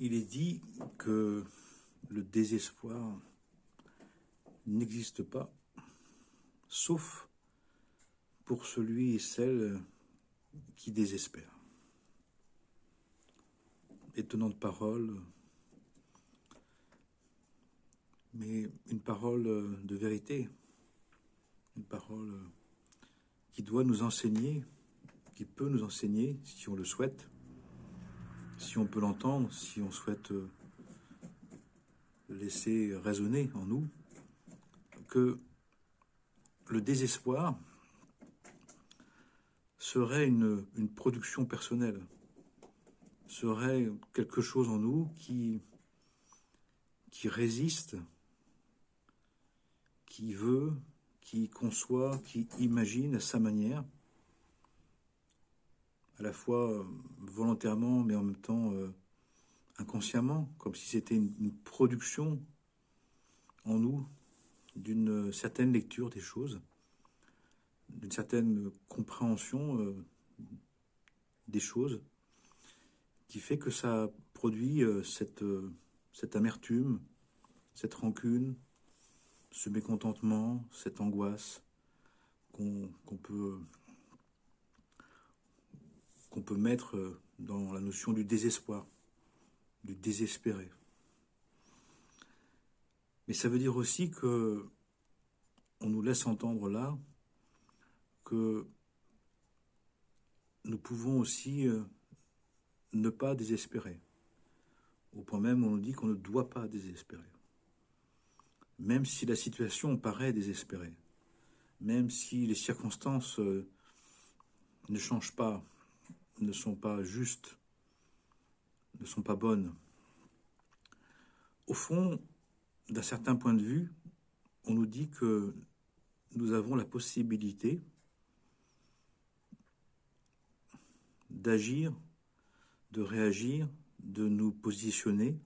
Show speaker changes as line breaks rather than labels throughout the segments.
Il est dit que le désespoir n'existe pas, sauf pour celui et celle qui désespère. Étonnante parole, mais une parole de vérité, une parole qui doit nous enseigner, qui peut nous enseigner, si on le souhaite, si on peut l'entendre, si on souhaite laisser résonner en nous, que le désespoir serait une production personnelle, serait quelque chose en nous qui résiste, qui veut, qui conçoit, qui imagine à sa manière, à la fois volontairement, mais en même temps inconsciemment, comme si c'était une production en nous d'une certaine lecture des choses, d'une certaine compréhension des choses, qui fait que ça produit cette amertume, cette rancune, ce mécontentement, cette angoisse qu'on peut mettre dans la notion du désespoir, du désespéré. Mais ça veut dire aussi que on nous laisse entendre là que nous pouvons aussi ne pas désespérer. Au point même où on nous dit qu'on ne doit pas désespérer. Même si la situation paraît désespérée, même si les circonstances ne changent pas, ne sont pas justes, ne sont pas bonnes. Au fond, d'un certain point de vue, on nous dit que nous avons la possibilité d'agir, de réagir, de nous positionner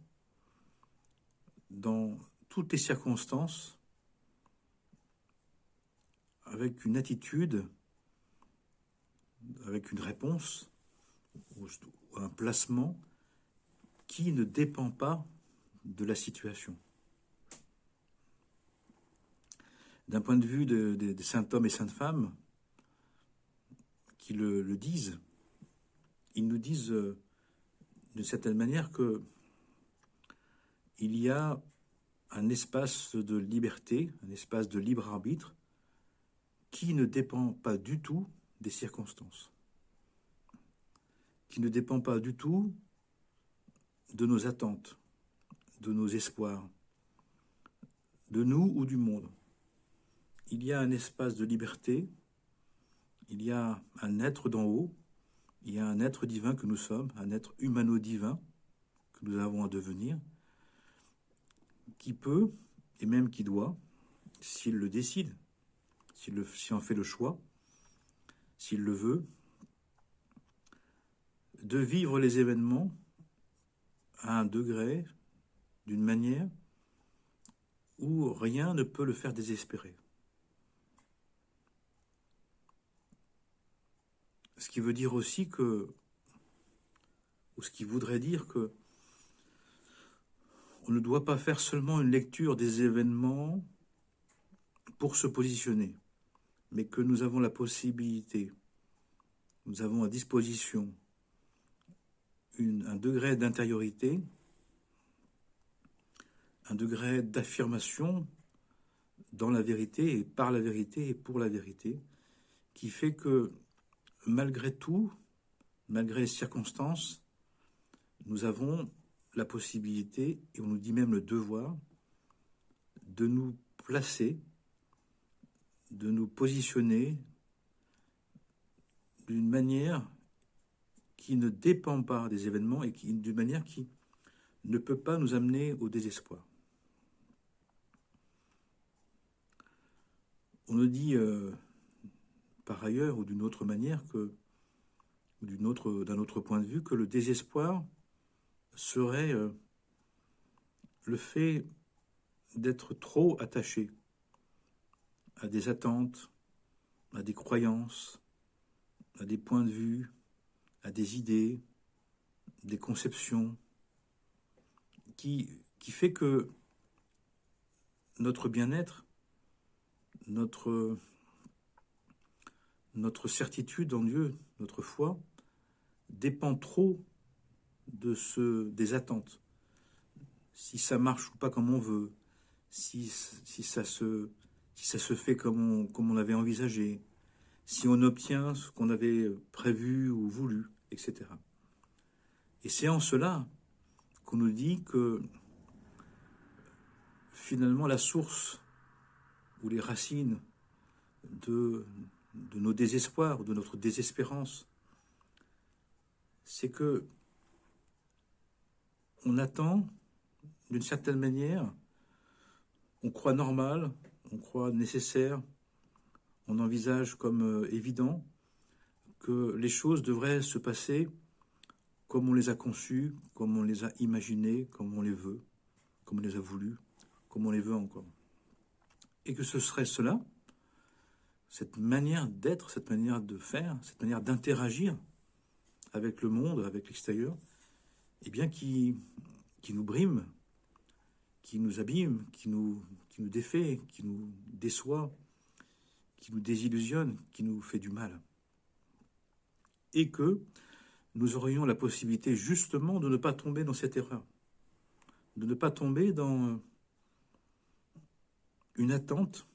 dans toutes les circonstances avec une attitude, avec une réponse ou un placement qui ne dépend pas de la situation. D'un point de vue des saints hommes et saintes femmes qui le disent, ils nous disent d'une certaine manière que il y a un espace de liberté, un espace de libre arbitre qui ne dépend pas du tout des circonstances, qui ne dépend pas du tout de nos attentes, de nos espoirs, de nous ou du monde. Il y a un espace de liberté, il y a un être d'en haut, il y a un être divin que nous sommes, un être humano-divin que nous avons à devenir, qui peut, et même qui doit, s'il le décide, s'il en fait le choix, s'il le veut, de vivre les événements à un degré, d'une manière où rien ne peut le faire désespérer. Ce qui veut dire aussi que, ou ce qui voudrait dire que, on ne doit pas faire seulement une lecture des événements pour se positionner, mais que nous avons la possibilité, nous avons à disposition un degré d'intériorité, un degré d'affirmation dans la vérité et par la vérité et pour la vérité, qui fait que malgré tout, malgré les circonstances, nous avons la possibilité, et on nous dit même le devoir, de nous placer, de nous positionner d'une manière qui ne dépend pas des événements et d'une manière qui ne peut pas nous amener au désespoir. On nous dit par ailleurs, ou d'une autre manière, ou d'un autre point de vue, que le désespoir serait le fait d'être trop attaché à des attentes, à des croyances, à des points de vue, à des idées, des conceptions, qui fait que notre bien-être, notre certitude en Dieu, notre foi, dépend trop des attentes. Si ça marche ou pas comme on veut, si ça se fait comme on l'avait envisagé, si on obtient ce qu'on avait prévu ou voulu, etc. Et c'est en cela qu'on nous dit que finalement la source ou les racines de nos désespoirs, de notre désespérance, c'est que on attend d'une certaine manière, on croit normal, on croit nécessaire, on envisage comme évident que les choses devraient se passer comme on les a conçues, comme on les a imaginées, comme on les veut, comme on les a voulues, comme on les veut encore. Et que ce serait cela, cette manière d'être, cette manière de faire, cette manière d'interagir avec le monde, avec l'extérieur, eh bien qui nous brime, qui nous abîme, qui nous défait, qui nous déçoit, qui nous désillusionne, qui nous fait du mal. Et que nous aurions la possibilité justement de ne pas tomber dans cette erreur, de ne pas tomber dans une attente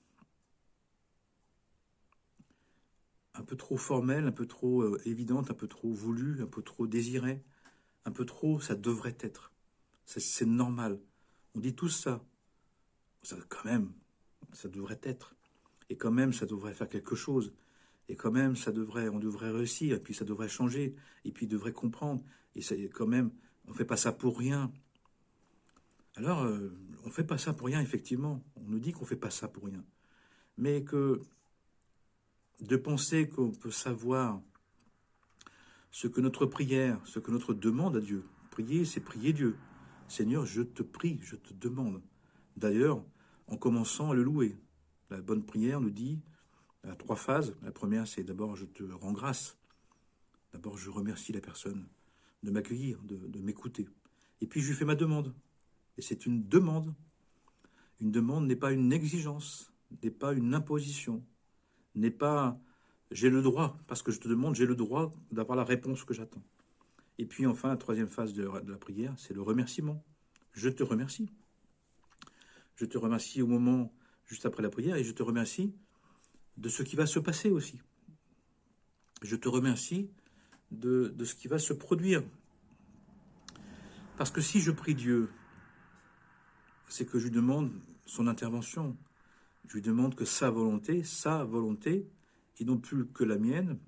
un peu trop formelle, un peu trop évidente, un peu trop voulue, un peu trop désirée, un peu trop ça devrait être. C'est normal. On dit tous ça. Ça. Quand même, ça devrait être. Et quand même, ça devrait faire quelque chose. Et quand même, on devrait réussir, et puis ça devrait changer, et puis il devrait comprendre. Et ça, quand même, on ne fait pas ça pour rien. Alors, on ne fait pas ça pour rien, effectivement. On nous dit qu'on ne fait pas ça pour rien. Mais que de penser qu'on peut savoir ce que notre prière, ce que notre demande à Dieu, prier, c'est prier Dieu. Seigneur, je te prie, je te demande. D'ailleurs, en commençant à le louer. La bonne prière nous dit, à 3 phases. La première, c'est d'abord, je te rends grâce. D'abord, je remercie la personne de m'accueillir, de m'écouter. Et puis, je lui fais ma demande. Et c'est une demande. Une demande n'est pas une exigence, n'est pas une imposition, n'est pas j'ai le droit, parce que je te demande, j'ai le droit d'avoir la réponse que j'attends. Et puis enfin, la troisième phase de la prière, c'est le remerciement. Je te remercie. Je te remercie au moment juste après la prière et je te remercie de ce qui va se passer aussi. Je te remercie de ce qui va se produire. Parce que si je prie Dieu, c'est que je lui demande son intervention. Je lui demande que sa volonté, et non plus que la mienne,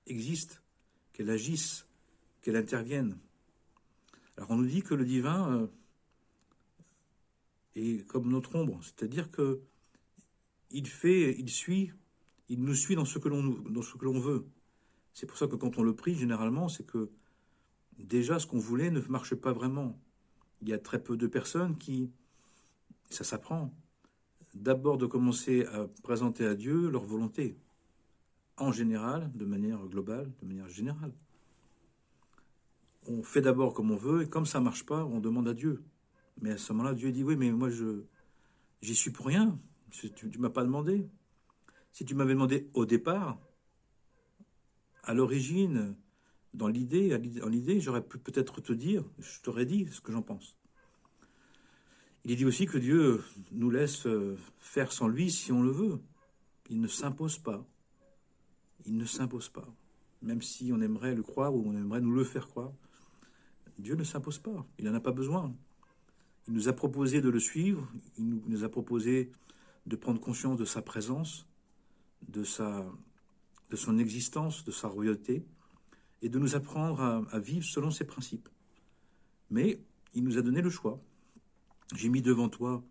existe, qu'elle agisse, qu'elle intervienne. Alors on nous dit que le divin est comme notre ombre, c'est-à-dire que il nous suit dans ce que l'on veut. C'est pour ça que quand on le prie, généralement, c'est que déjà ce qu'on voulait ne marche pas vraiment. Il y a très peu de personnes qui, ça s'apprend, d'abord de commencer à présenter à Dieu leur volonté, en général, de manière globale, de manière générale. On fait d'abord comme on veut, et comme ça ne marche pas, on demande à Dieu. Mais à ce moment-là, Dieu dit, oui, mais moi, j'y suis pour rien. Tu ne m'as pas demandé. Si tu m'avais demandé au départ, à l'origine, en l'idée, j'aurais pu peut-être te dire, je t'aurais dit ce que j'en pense. Il est dit aussi que Dieu nous laisse faire sans lui si on le veut. Il ne s'impose pas. Il ne s'impose pas. Même si on aimerait le croire ou on aimerait nous le faire croire, Dieu ne s'impose pas. Il n'en a pas besoin. Il nous a proposé de le suivre. Il nous a proposé de prendre conscience de sa présence, de son existence, de sa royauté, et de nous apprendre à vivre selon ses principes. Mais il nous a donné le choix. J'ai mis devant toi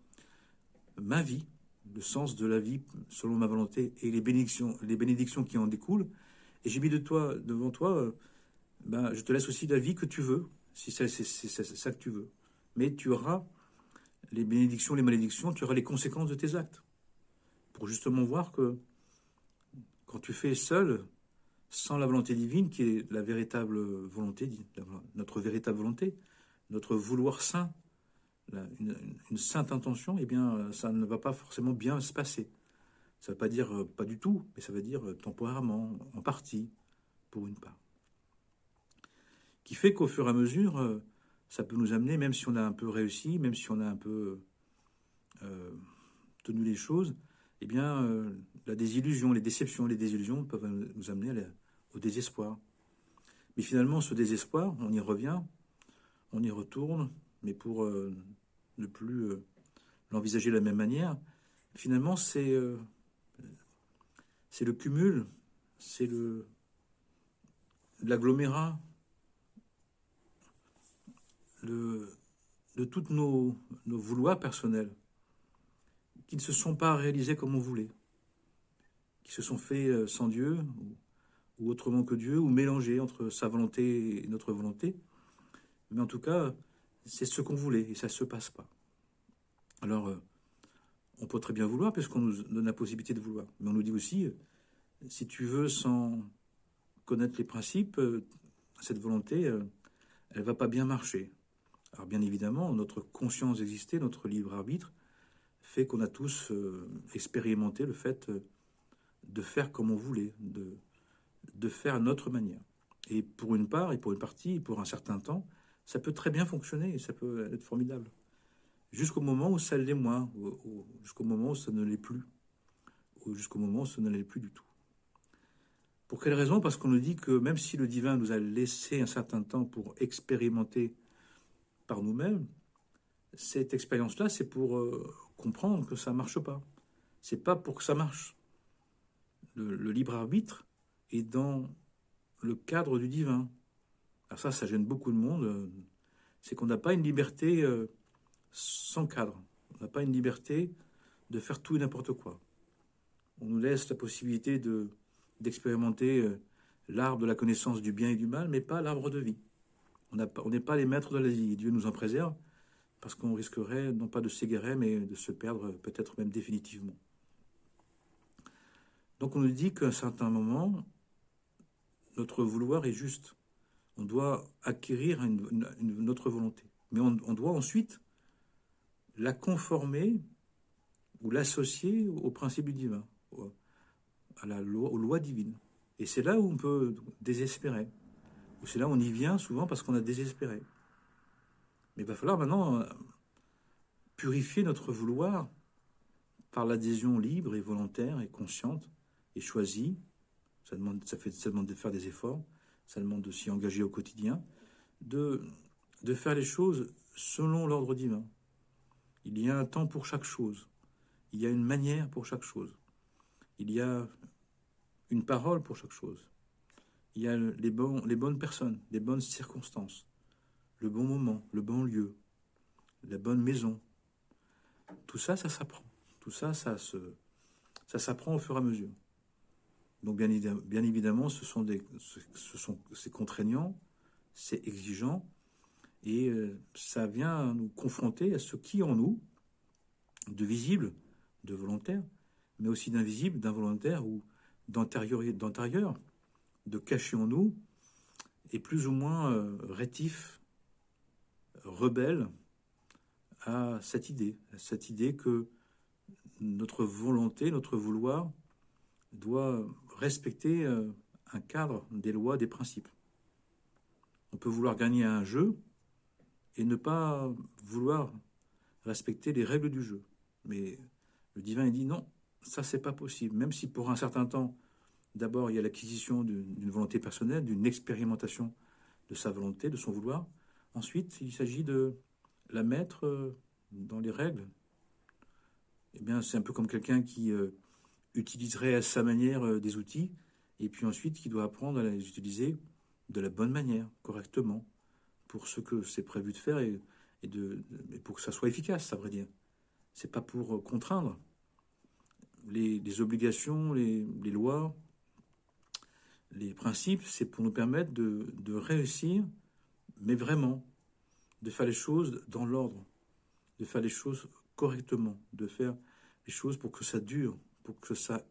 ma vie, le sens de la vie selon ma volonté et les bénédictions qui en découlent. Et j'ai mis devant toi, je te laisse aussi la vie que tu veux, si c'est ça que tu veux. Mais tu auras les bénédictions, les malédictions, tu auras les conséquences de tes actes. Pour justement voir que quand tu fais seul, sans la volonté divine, qui est la véritable volonté, notre véritable volonté, notre vouloir saint, une sainte intention, eh bien, ça ne va pas forcément bien se passer. Ça ne veut pas dire pas du tout, mais ça veut dire temporairement, en partie, pour une part. Qui fait qu'au fur et à mesure, ça peut nous amener, même si on a un peu réussi, même si on a un peu tenu les choses, eh bien, la désillusion, les déceptions, les désillusions peuvent nous amener au désespoir. Mais finalement, ce désespoir, on y revient, on y retourne, mais pour ne plus l'envisager de la même manière, finalement, c'est le cumul, c'est l'agglomérat de toutes nos vouloirs personnels qui ne se sont pas réalisés comme on voulait, qui se sont faits sans Dieu, ou autrement que Dieu, ou mélangés entre sa volonté et notre volonté. Mais en tout cas, c'est ce qu'on voulait, et ça ne se passe pas. Alors, on peut très bien vouloir, puisqu'on nous donne la possibilité de vouloir. Mais on nous dit aussi, si tu veux sans connaître les principes, cette volonté, elle ne va pas bien marcher. Alors bien évidemment, notre conscience d'exister, notre libre arbitre, fait qu'on a tous expérimenté le fait de faire comme on voulait, de faire à notre manière. Et pour une part, et pour une partie, et pour un certain temps, ça peut très bien fonctionner, et ça peut être formidable. Jusqu'au moment où ça l'est moins, jusqu'au moment où ça ne l'est plus, ou jusqu'au moment où ça ne l'est plus du tout. Pour quelle raison? Parce qu'on nous dit que même si le divin nous a laissé un certain temps pour expérimenter par nous-mêmes, cette expérience-là, c'est pour comprendre que ça ne marche pas. C'est pas pour que ça marche. Le libre arbitre est dans le cadre du divin. Alors ça gêne beaucoup de monde. C'est qu'on n'a pas une liberté sans cadre. On n'a pas une liberté de faire tout et n'importe quoi. On nous laisse la possibilité d'expérimenter l'arbre de la connaissance du bien et du mal, mais pas l'arbre de vie. On n'est pas les maîtres de la vie. Dieu nous en préserve, parce qu'on risquerait non pas de s'égarer, mais de se perdre peut-être même définitivement. Donc on nous dit qu'à un certain moment, notre vouloir est juste. On doit acquérir notre volonté. Mais on doit ensuite la conformer ou l'associer au principe du divin, aux lois divines. Et c'est là où on peut désespérer. Ou c'est là où on y vient souvent parce qu'on a désespéré. Mais il va falloir maintenant purifier notre vouloir par l'adhésion libre et volontaire et consciente et choisie. Ça demande de faire des efforts, ça demande de s'y engager au quotidien, de faire les choses selon l'ordre divin. Il y a un temps pour chaque chose. Il y a une manière pour chaque chose. Il y a une parole pour chaque chose. Il y a les bonnes personnes, les bonnes circonstances, le bon moment, le bon lieu, la bonne maison. Tout ça, ça s'apprend. Tout ça, ça s'apprend au fur et à mesure. Donc bien évidemment, c'est contraignant, c'est exigeant, et ça vient nous confronter à ce qui en nous, de visible, de volontaire, mais aussi d'invisible, d'involontaire ou d'antérieur, de caché en nous, et plus ou moins rétif, rebelle à cette idée que notre volonté, notre vouloir doit respecter un cadre, des lois, des principes. On peut vouloir gagner à un jeu et ne pas vouloir respecter les règles du jeu. Mais le divin dit non, ça c'est pas possible. Même si pour un certain temps, d'abord il y a l'acquisition d'une volonté personnelle, d'une expérimentation de sa volonté, de son vouloir. Ensuite, il s'agit de la mettre dans les règles. Eh bien, c'est un peu comme quelqu'un qui utiliserait à sa manière des outils, et puis ensuite qui doit apprendre à les utiliser de la bonne manière, correctement, pour ce que c'est prévu de faire et pour que ça soit efficace, à vrai dire. C'est pas pour contraindre. Les obligations, les lois, les principes, c'est pour nous permettre de réussir, mais vraiment, de faire les choses dans l'ordre, de faire les choses correctement, de faire les choses pour que ça dure, pour que ça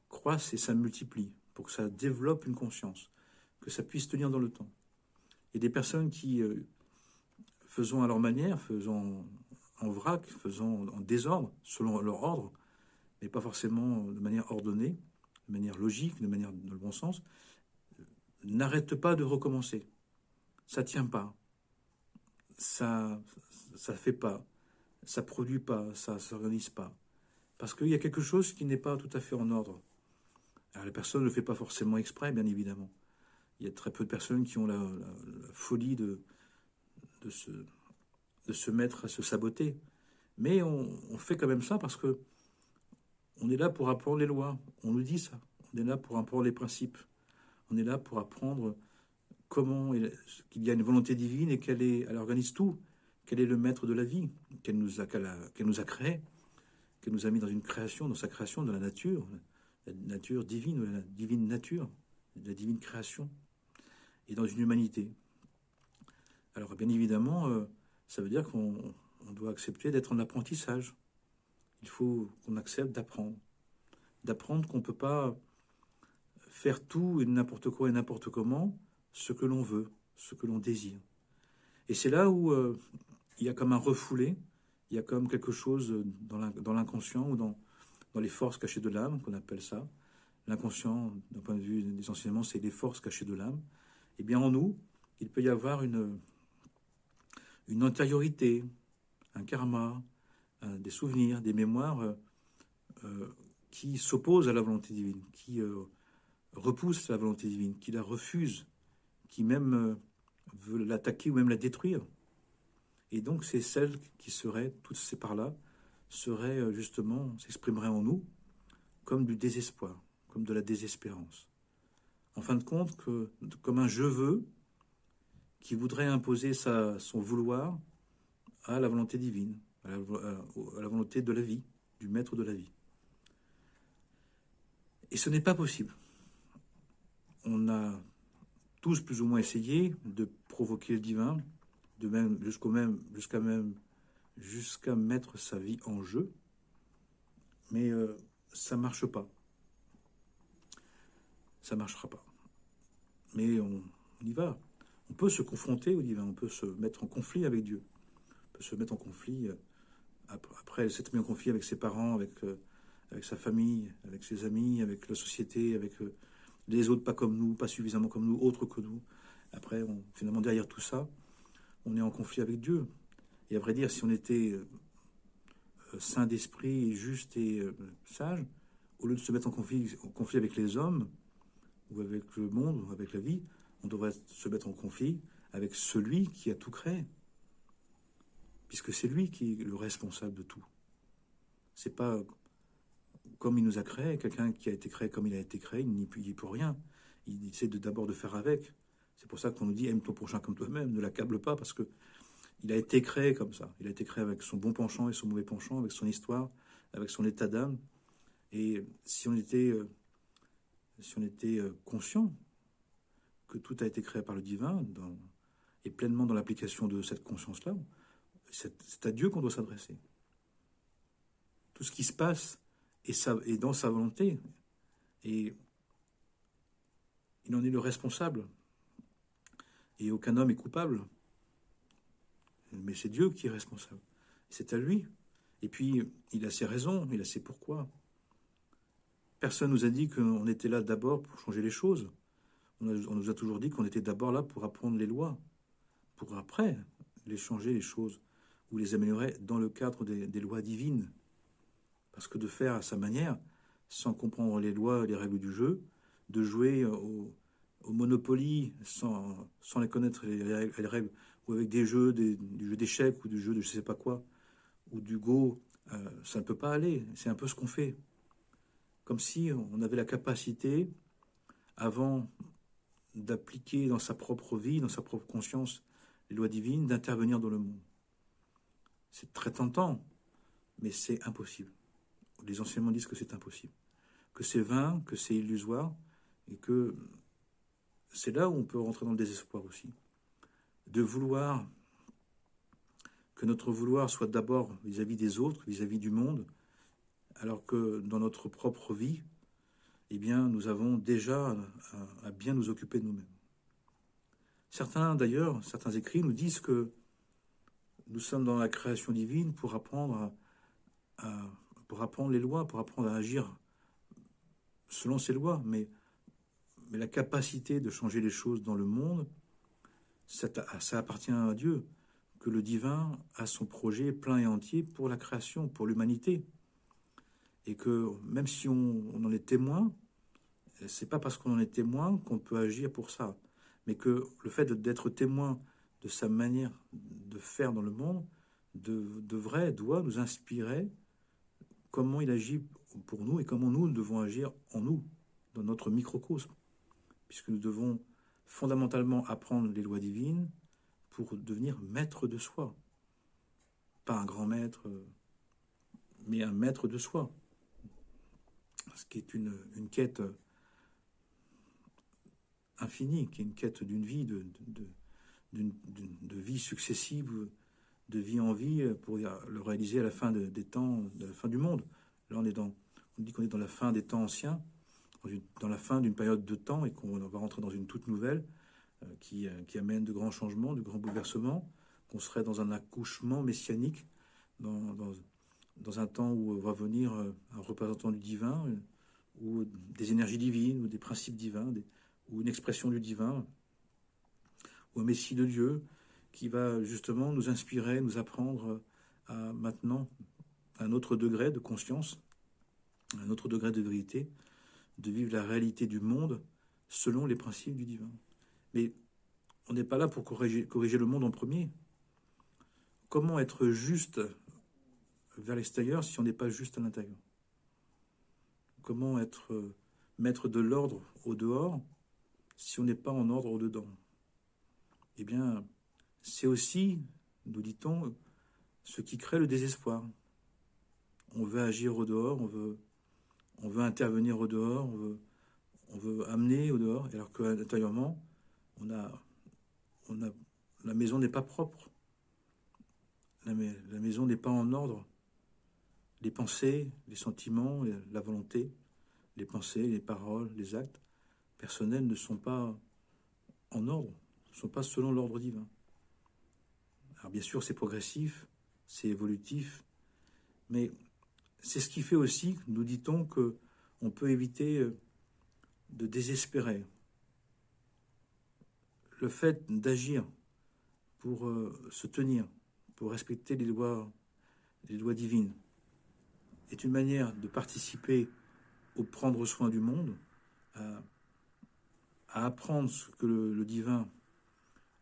croisse et ça multiplie, pour que ça développe une conscience, que ça puisse tenir dans le temps. Et des personnes qui faisant à leur manière, faisant en vrac, faisant en désordre, selon leur ordre, mais pas forcément de manière ordonnée, de manière logique, de manière dans le bon sens, n'arrête pas de recommencer. Ça tient pas, ça fait pas, ça produit pas, ça s'organise pas. Parce qu'il y a quelque chose qui n'est pas tout à fait en ordre. Alors la personne ne le fait pas forcément exprès, bien évidemment. Il y a très peu de personnes qui ont la folie de se mettre à se saboter. Mais on fait quand même ça parce que on est là pour apprendre les lois. On nous dit ça. On est là pour apprendre les principes. On est là pour apprendre qu'il y a une volonté divine et elle organise tout. Quel est le maître de la vie, qu'elle nous a créé, qu'elle nous a mis dans une création, dans sa création, dans la nature divine, la divine nature, la divine création, et dans une humanité. Alors bien évidemment, ça veut dire qu'on doit accepter d'être en apprentissage. Il faut qu'on accepte d'apprendre qu'on ne peut pas faire tout et n'importe quoi et n'importe comment, ce que l'on veut, ce que l'on désire. Et c'est là où il y a comme un refoulé, il y a comme quelque chose dans l'inconscient ou dans les forces cachées de l'âme, qu'on appelle ça. L'inconscient, d'un point de vue des enseignements, c'est les forces cachées de l'âme. Eh bien, en nous, il peut y avoir une antériorité, un karma, des souvenirs, des mémoires qui s'opposent à la volonté divine, qui repoussent la volonté divine, qui la refusent, qui même veulent l'attaquer ou même la détruire. Et donc, c'est celles qui seraient, toutes ces parts-là, s'exprimeraient en nous comme du désespoir, comme de la désespérance. En fin de compte, comme un je veux qui voudrait imposer son vouloir à la volonté divine, à la volonté de la vie, du maître de la vie. Et ce n'est pas possible. On a tous plus ou moins essayé de provoquer le divin, jusqu'à mettre sa vie en jeu, mais ça ne marche pas. Ça ne marchera pas. Mais on y va. On peut se confronter au divin, on peut se mettre en conflit avec Dieu. On peut se mettre en conflit, après s'être mis en conflit avec ses parents, avec sa famille, avec ses amis, avec la société, avec les autres pas comme nous, pas suffisamment comme nous, autres que nous. Après, finalement, derrière tout ça, on est en conflit avec Dieu. Et à vrai dire, si on était saint d'esprit, juste et sage, au lieu de se mettre en conflit avec les hommes, ou avec le monde, ou avec la vie, on devrait se mettre en conflit avec celui qui a tout créé. Puisque c'est lui qui est le responsable de tout. C'est pas comme il nous a créé, quelqu'un qui a été créé comme il a été créé, il n'y peut rien. Il essaie d'abord de faire avec. C'est pour ça qu'on nous dit aime ton prochain comme toi-même, ne l'accable pas, parce que il a été créé comme ça. Il a été créé avec son bon penchant et son mauvais penchant, avec son histoire, avec son état d'âme. Et si on était conscient que tout a été créé par le divin, et pleinement dans l'application de cette conscience-là, c'est à Dieu qu'on doit s'adresser. Tout ce qui se passe est dans sa volonté, et il en est le responsable. Et aucun homme est coupable. Mais c'est Dieu qui est responsable. C'est à lui. Et puis, il a ses raisons, il a ses pourquoi. Personne nous a dit qu'on était là d'abord pour changer les choses. On nous a toujours dit qu'on était d'abord là pour apprendre les lois, pour après les changer, les choses, ou les améliorer dans le cadre des lois divines. Parce que de faire à sa manière, sans comprendre les lois et les règles du jeu, de jouer au Monopoly sans les connaître les règles, ou avec des jeux, du jeu d'échecs, ou du jeu de je sais pas quoi, ou du Go, ça ne peut pas aller. C'est un peu ce qu'on fait. Comme si on avait la capacité, avant d'appliquer dans sa propre vie, dans sa propre conscience, les lois divines, d'intervenir dans le monde. C'est très tentant, mais c'est impossible. Les enseignements disent que c'est impossible, que c'est vain, que c'est illusoire, et que c'est là où on peut rentrer dans le désespoir aussi. De vouloir que notre vouloir soit d'abord vis-à-vis des autres, vis-à-vis du monde, alors que dans notre propre vie, eh bien, nous avons déjà à bien nous occuper de nous-mêmes. Certains écrits nous disent que nous sommes dans la création divine pour apprendre pour apprendre les lois, pour apprendre à agir selon ces lois, mais la capacité de changer les choses dans le monde, ça appartient à Dieu, que le divin a son projet plein et entier pour la création, pour l'humanité. Et que même si on en est témoin, c'est pas parce qu'on en est témoin qu'on peut agir pour ça. Mais que le fait d'être témoin de sa manière de faire dans le monde doit nous inspirer comment il agit pour nous et comment nous devons agir en nous, dans notre microcosme. Puisque nous devons fondamentalement apprendre les lois divines pour devenir maître de soi. Pas un grand maître, mais un maître de soi. Ce qui est une quête infinie, qui est une quête d'une vie, de vie successive, de vie en vie, pour le réaliser à la fin des temps, de la fin du monde. Là, on dit qu'on est dans la fin des temps anciens, dans la fin d'une période de temps, et qu'on va rentrer dans une toute nouvelle qui amène de grands changements, de grands bouleversements, qu'on serait dans un accouchement messianique, dans un temps où va venir un représentant du divin, ou des énergies divines, ou des principes divins, ou une expression du divin, ou un messie de Dieu, qui va justement nous inspirer, nous apprendre à maintenant un autre degré de conscience, un autre degré de vérité, de vivre la réalité du monde selon les principes du divin. Mais on n'est pas là pour corriger le monde en premier. Comment être juste vers l'extérieur si on n'est pas juste à l'intérieur? Comment être maître de l'ordre au dehors si on n'est pas en ordre au dedans? Eh bien, c'est aussi, nous dit-on, ce qui crée le désespoir. On veut agir au dehors, on veut intervenir au dehors, on veut amener au dehors, alors qu'intérieurement, la maison n'est pas propre. La maison n'est pas en ordre. Les pensées, les sentiments, la volonté, les pensées, les paroles, les actes personnels ne sont pas en ordre, ne sont pas selon l'ordre divin. Alors bien sûr, c'est progressif, c'est évolutif, mais c'est ce qui fait aussi, nous dit-on, qu'on peut éviter de désespérer. Le fait d'agir pour se tenir, pour respecter les lois divines, est une manière de participer au prendre soin du monde, à apprendre ce que le divin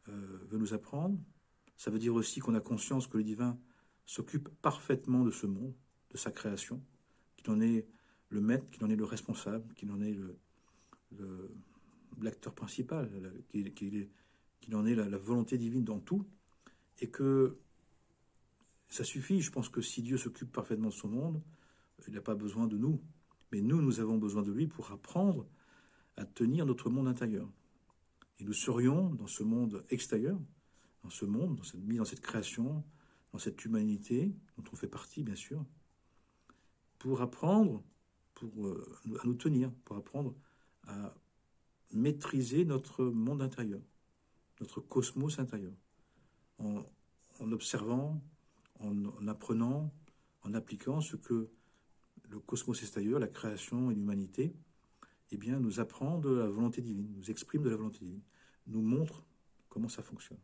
veut nous apprendre. Ça veut dire aussi qu'on a conscience que le divin s'occupe parfaitement de ce monde, de sa création, qu'il en est le maître, qu'il en est le responsable, qu'il en est l'acteur principal, qu'il en est la volonté divine dans tout, et que ça suffit. Je pense que si Dieu s'occupe parfaitement de son monde, il n'a pas besoin de nous. Mais nous avons besoin de lui pour apprendre à tenir notre monde intérieur. Et nous serions dans ce monde extérieur, dans ce monde, dans cette création, dans cette humanité, dont on fait partie, bien sûr, pour apprendre à nous tenir, pour apprendre à maîtriser notre monde intérieur, notre cosmos intérieur, en observant, en apprenant, en appliquant ce que le cosmos extérieur, la création et l'humanité, eh bien, nous apprend de la volonté divine, nous exprime de la volonté divine, nous montre comment ça fonctionne.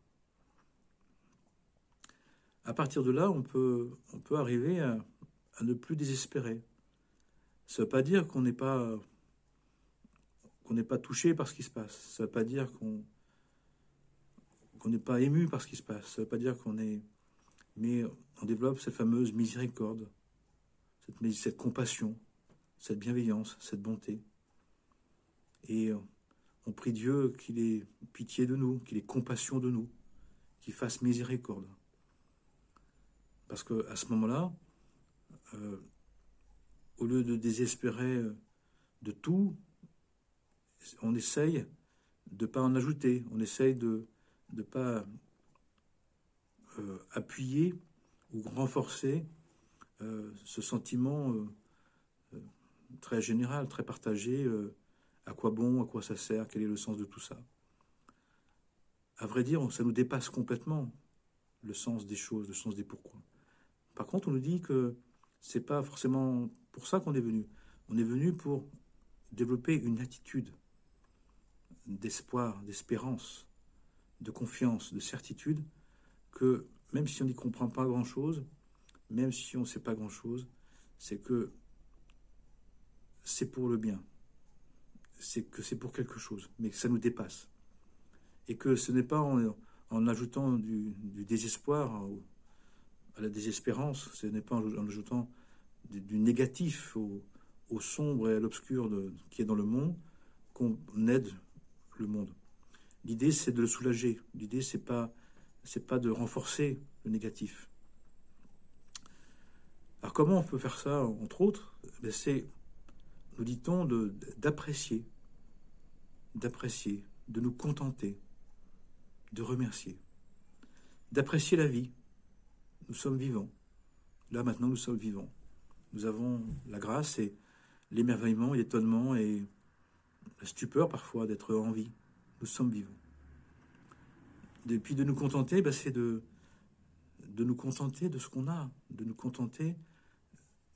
À partir de là, on peut arriver à ne plus désespérer. Ça ne veut pas dire qu'on n'est pas touché par ce qui se passe. Ça ne veut pas dire qu'on n'est pas ému par ce qui se passe. Ça ne veut pas dire qu'on est... Mais on développe cette fameuse miséricorde, cette compassion, cette bienveillance, cette bonté. Et on prie Dieu qu'il ait pitié de nous, qu'il ait compassion de nous, qu'il fasse miséricorde. Parce qu'à ce moment-là, au lieu de désespérer de tout, on essaye de ne pas en ajouter, on essaye de ne pas appuyer ou renforcer ce sentiment très général, très partagé, à quoi bon, à quoi ça sert, quel est le sens de tout ça. À vrai dire, ça nous dépasse complètement. le sens des choses, le sens des pourquoi. Par contre, on nous dit que c'est pas forcément pour ça qu'on est venu. On est venu pour développer une attitude d'espoir, d'espérance, de confiance, de certitude, que même si on n'y comprend pas grand-chose, même si on ne sait pas grand-chose, c'est que c'est pour le bien, c'est que c'est pour quelque chose, mais que ça nous dépasse. Et que ce n'est pas en ajoutant du désespoir à la désespérance, ce n'est pas en ajoutant du négatif au sombre et à l'obscur qui est dans le monde qu'on aide le monde. L'idée, c'est de le soulager. L'idée, c'est pas de renforcer le négatif. Alors comment on peut faire ça, entre autres? C'est, nous dit-on, d'apprécier, de nous contenter, de remercier, d'apprécier la vie. Nous sommes vivants. Là, maintenant, nous sommes vivants. Nous avons la grâce et l'émerveillement et l'étonnement et la stupeur parfois d'être en vie. Nous sommes vivants. Et puis de nous contenter, c'est de nous contenter de ce qu'on a, de nous contenter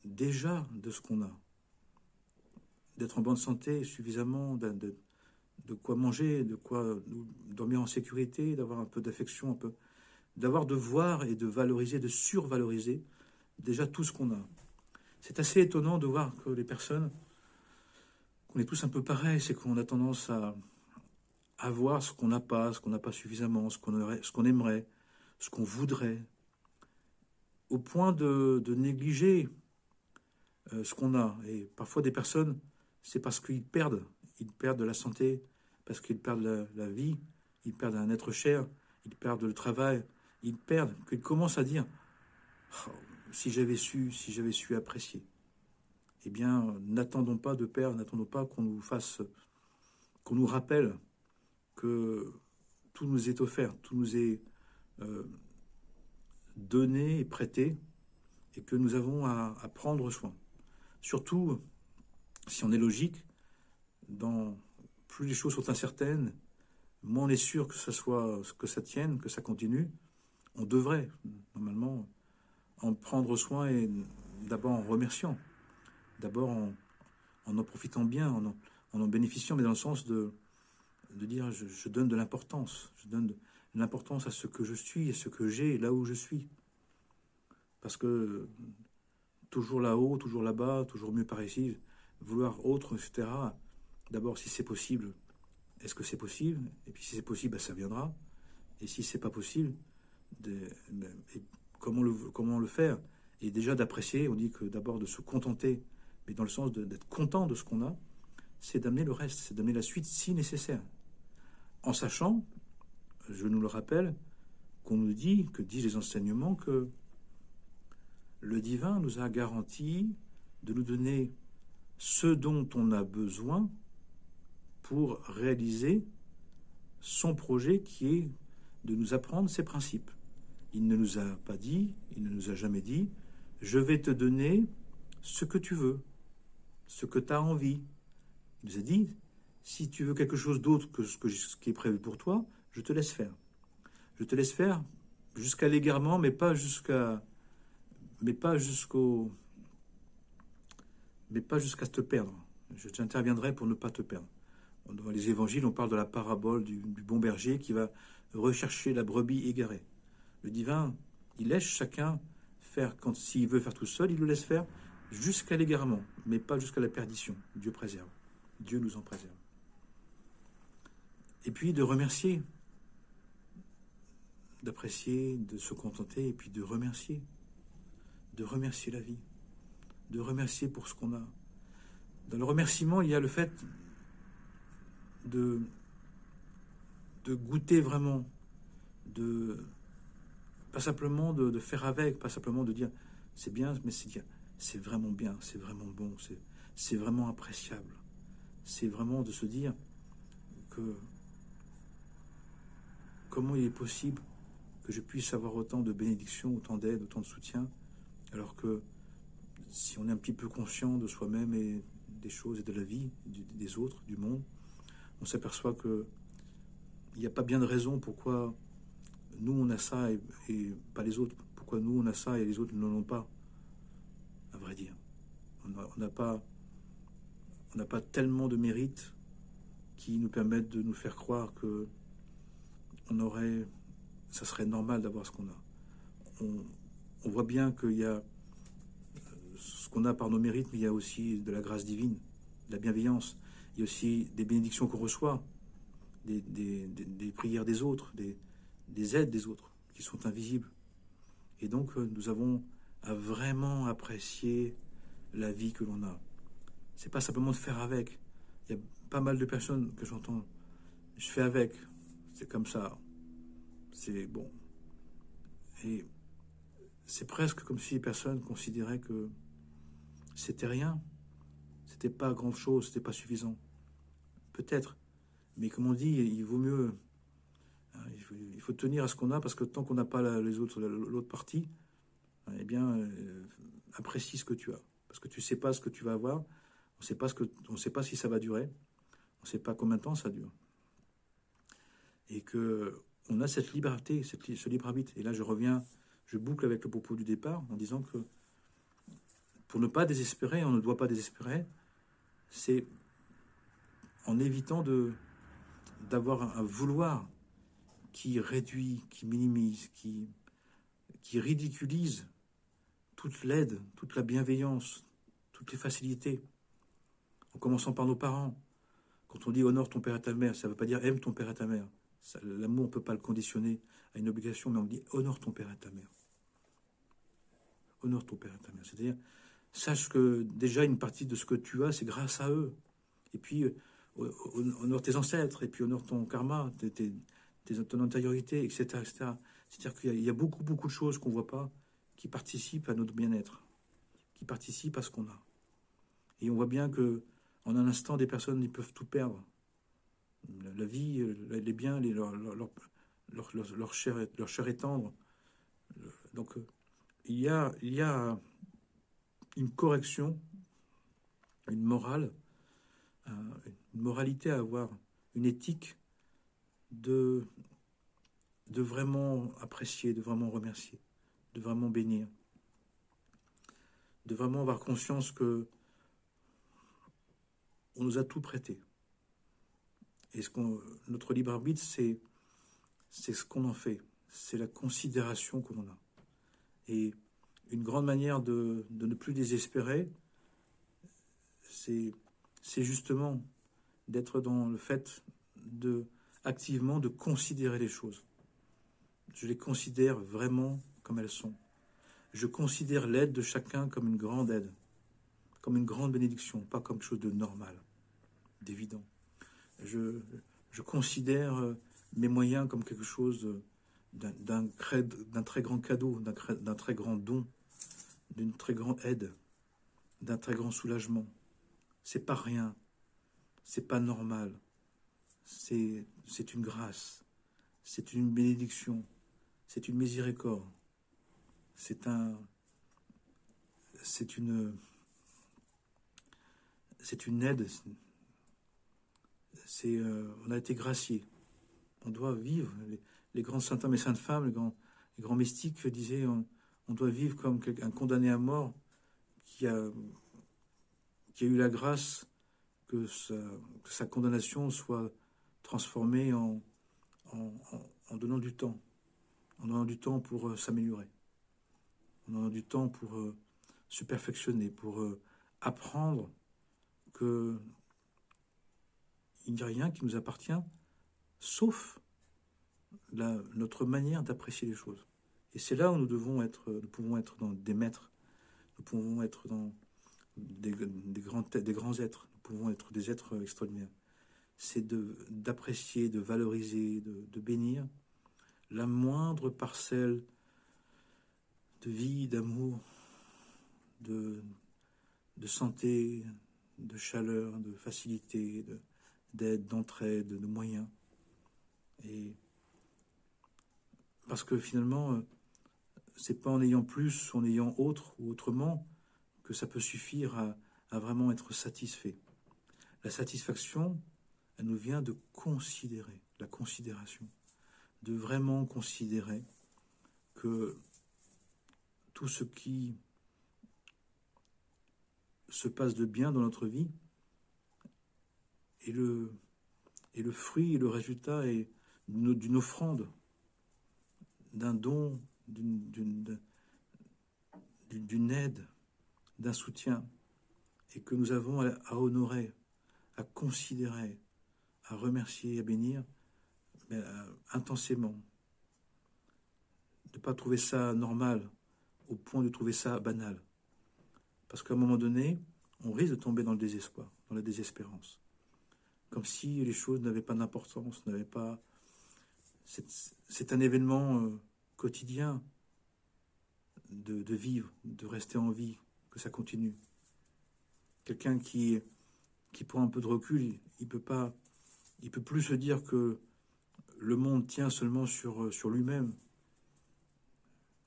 déjà de ce qu'on a, d'être en bonne santé suffisamment, de quoi manger, de quoi dormir en sécurité, d'avoir un peu d'affection, d'avoir de voir et de valoriser, de survaloriser déjà tout ce qu'on a. C'est assez étonnant de voir que les personnes, qu'on est tous un peu pareils, c'est qu'on a tendance à voir ce qu'on n'a pas suffisamment, ce qu'on aimerait, ce qu'on voudrait, au point de négliger ce qu'on a. Et parfois des personnes, c'est parce qu'ils perdent de la santé, parce qu'ils perdent la vie, ils perdent un être cher, ils perdent le travail, ils commencent à dire oh, si j'avais su apprécier. Eh bien, n'attendons pas de perdre, n'attendons pas qu'on nous rappelle que tout nous est offert, tout nous est donné et prêté, et que nous avons à prendre soin. Surtout, si on est logique, plus les choses sont incertaines, moins on est sûr que ça tienne, que ça continue. On devrait, normalement, en prendre soin et d'abord en remerciant, d'abord en profitant bien, en bénéficiant, mais dans le sens de dire je donne de l'importance, je donne de l'importance à ce que je suis, à ce que j'ai, là où je suis. Parce que toujours là-haut, toujours là-bas, toujours mieux par ici, vouloir autre, etc. D'abord, si c'est possible, est-ce que c'est possible? Et puis si c'est possible, ça viendra. Et si c'est pas possible, comment le faire? Et déjà d'apprécier, on dit que d'abord de se contenter, mais dans le sens d'être content de ce qu'on a, c'est d'amener le reste, c'est d'amener la suite si nécessaire. En sachant, je nous le rappelle, qu'on nous dit, que disent les enseignements, que le divin nous a garanti de nous donner ce dont on a besoin pour réaliser son projet qui est de nous apprendre ses principes. Il ne nous a pas dit, il ne nous a jamais dit, je vais te donner ce que tu veux, ce que tu as envie. Il nous a dit, si tu veux quelque chose d'autre que ce qui est prévu pour toi, je te laisse faire. Je te laisse faire jusqu'à l'égarement, mais pas jusqu'à te perdre. J'interviendrai pour ne pas te perdre. Dans les évangiles, on parle de la parabole du bon berger qui va rechercher la brebis égarée. Le divin, il laisse chacun faire, s'il veut faire tout seul, il le laisse faire jusqu'à l'égarement, mais pas jusqu'à la perdition. Dieu préserve. Dieu nous en préserve. Et puis de remercier, d'apprécier, de se contenter, et puis de remercier la vie, de remercier pour ce qu'on a. Dans le remerciement, il y a le fait de goûter vraiment, pas simplement de faire avec, pas simplement de dire c'est bien, mais c'est vraiment bien, c'est vraiment bon, c'est vraiment appréciable. C'est vraiment de se dire que comment il est possible que je puisse avoir autant de bénédictions, autant d'aide, autant de soutien, alors que si on est un petit peu conscient de soi-même et des choses et de la vie, des autres, du monde, on s'aperçoit qu'il n'y a pas bien de raison pourquoi nous on a ça et pas les autres? Pourquoi nous on a ça et les autres ne l'ont pas? À vrai dire, on n'a pas tellement de mérites qui nous permettent de nous faire croire que ça serait normal d'avoir ce qu'on a. On voit bien qu'il y a ce qu'on a par nos mérites, mais il y a aussi de la grâce divine, de la bienveillance. Il y a aussi des bénédictions qu'on reçoit, des prières des autres, des aides des autres, qui sont invisibles. Et donc, nous avons à vraiment apprécier la vie que l'on a. C'est pas simplement de faire avec. Il y a pas mal de personnes que j'entends. Je fais avec. C'est comme ça. C'est bon. Et c'est presque comme si les personnes considéraient que c'était rien. C'était pas grand-chose, c'était pas suffisant. Peut-être. Mais comme on dit, il vaut mieux. Il faut tenir à ce qu'on a, parce que tant qu'on n'a pas l'autre partie, eh bien, apprécie ce que tu as. Parce que tu ne sais pas ce que tu vas avoir, on ne sait pas si ça va durer, on ne sait pas combien de temps ça dure. Et qu'on a cette liberté, ce libre arbitre. Et là, je boucle avec le propos du départ en disant que pour ne pas désespérer, on ne doit pas désespérer, c'est en évitant d'avoir un vouloir qui réduit, qui minimise, qui ridiculise toute l'aide, toute la bienveillance, toutes les facilités, en commençant par nos parents. Quand on dit honore ton père et ta mère, ça ne veut pas dire aime ton père et ta mère. L'amour, on ne peut pas le conditionner à une obligation, mais on dit honore ton père et ta mère. Honore ton père et ta mère. C'est-à-dire, sache que déjà une partie de ce que tu as, c'est grâce à eux. Et puis, honore tes ancêtres, et puis honore ton karma, ton antériorité, etc., etc. C'est-à-dire qu'il y a beaucoup, beaucoup de choses qu'on ne voit pas qui participent à notre bien-être, qui participent à ce qu'on a. Et on voit bien que en un instant, des personnes ils peuvent tout perdre. La vie, les biens, leur chair est tendre. Donc, il y a une correction, une morale, une moralité à avoir, une éthique de vraiment apprécier, de vraiment remercier, de vraiment bénir, de vraiment avoir conscience que on nous a tout prêté. Et notre libre arbitre, c'est ce qu'on en fait, c'est la considération que l'on a. Et une grande manière de ne plus désespérer, c'est justement d'être dans le fait activement de considérer les choses. Je les considère vraiment comme elles sont. Je considère l'aide de chacun comme une grande aide, comme une grande bénédiction, pas comme quelque chose de normal, d'évident. Je considère mes moyens comme quelque chose d'un très grand cadeau, d'un très grand don, d'une très grande aide, d'un très grand soulagement. C'est pas rien, c'est pas normal, c'est une grâce, c'est une bénédiction, c'est une miséricorde, c'est une aide, on a été gracié. On doit vivre. Les grands saints hommes et saintes femmes, les grands mystiques disaient on doit vivre comme un condamné à mort qui a eu la grâce que sa condamnation soit transformée en donnant du temps. En donnant du temps pour s'améliorer. En donnant du temps pour se perfectionner, pour apprendre que il n'y a rien qui nous appartient, sauf notre manière d'apprécier les choses. Et c'est là où nous pouvons être dans des maîtres, nous pouvons être dans des grands êtres, nous pouvons être des êtres extraordinaires. C'est d'apprécier, de valoriser, de bénir la moindre parcelle de vie, d'amour, de santé, de chaleur, de facilité, d'aide, d'entraide, de moyens. Et parce que finalement, c'est pas en ayant plus, en ayant autre ou autrement que ça peut suffire à vraiment être satisfait. La satisfaction, elle nous vient de considérer, la considération, de vraiment considérer que tout ce qui se passe de bien dans notre vie est le fruit et le résultat est d'une offrande, d'un don, d'une aide, d'un soutien, et que nous avons à honorer, à considérer, à remercier, à bénir, mais intensément. De ne pas trouver ça normal, au point de trouver ça banal. Parce qu'à un moment donné, on risque de tomber dans le désespoir, dans la désespérance. Comme si les choses n'avaient pas d'importance, n'avaient pas... C'est un événement quotidien de vivre, de rester en vie, que ça continue. Quelqu'un qui prend un peu de recul, il peut plus se dire que le monde tient seulement sur lui-même.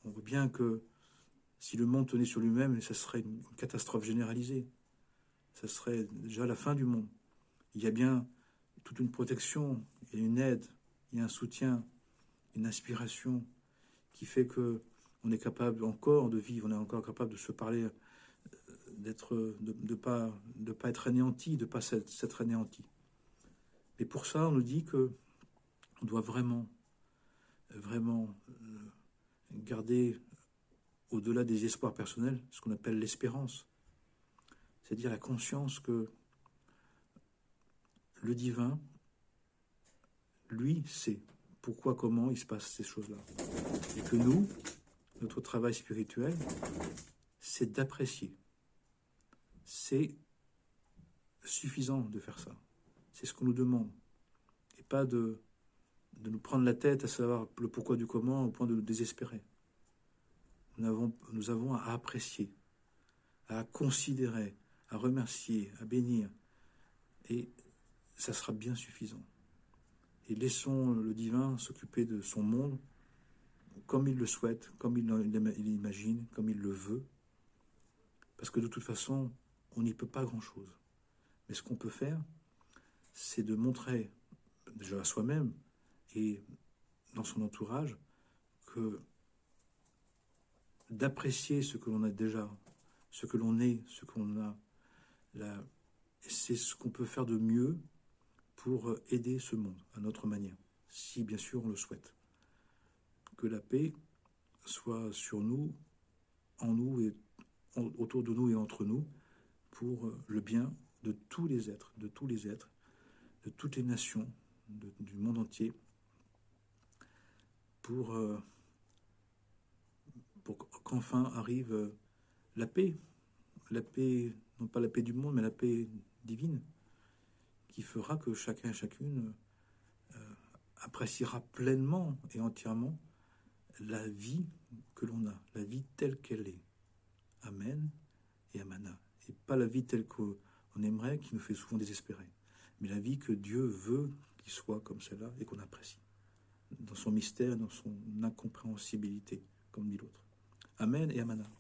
On voit bien que si le monde tenait sur lui-même, ça serait une catastrophe généralisée. Ça serait déjà la fin du monde. Il y a bien toute une protection, il y a une aide, il y a un soutien, une inspiration qui fait que on est capable encore de vivre, on est encore capable de se parler, de pas être anéanti, de pas s'être anéanti. Mais pour ça, on nous dit que on doit vraiment garder au-delà des espoirs personnels ce qu'on appelle l'espérance, c'est-à-dire la conscience que le divin, lui, sait pourquoi, comment il se passe ces choses-là. Et que nous, notre travail spirituel, c'est d'apprécier. C'est suffisant de faire ça. C'est ce qu'on nous demande. Et pas de nous prendre la tête à savoir le pourquoi du comment au point de nous désespérer. Nous avons à apprécier, à considérer, à remercier, à bénir. Et ça sera bien suffisant. Et laissons le divin s'occuper de son monde comme il le souhaite, comme il l'imagine, comme il le veut. Parce que de toute façon, on n'y peut pas grand-chose. Mais ce qu'on peut faire, c'est de montrer déjà à soi-même et dans son entourage que d'apprécier ce que l'on a déjà, ce que l'on est, ce qu'on a, c'est ce qu'on peut faire de mieux pour aider ce monde à notre manière, si bien sûr on le souhaite. Que la paix soit sur nous, en nous et autour de nous et entre nous, pour le bien de tous les êtres, de toutes les nations, du monde entier, pour qu'enfin arrive la paix, non pas la paix du monde, mais la paix divine, qui fera que chacun et chacune appréciera pleinement et entièrement la vie que l'on a, la vie telle qu'elle est. Amen et Amana. Et pas la vie telle qu'on aimerait, qui nous fait souvent désespérer, mais la vie que Dieu veut qu'il soit comme celle-là et qu'on apprécie, dans son mystère, dans son incompréhensibilité, comme dit l'autre. Amen et Amana.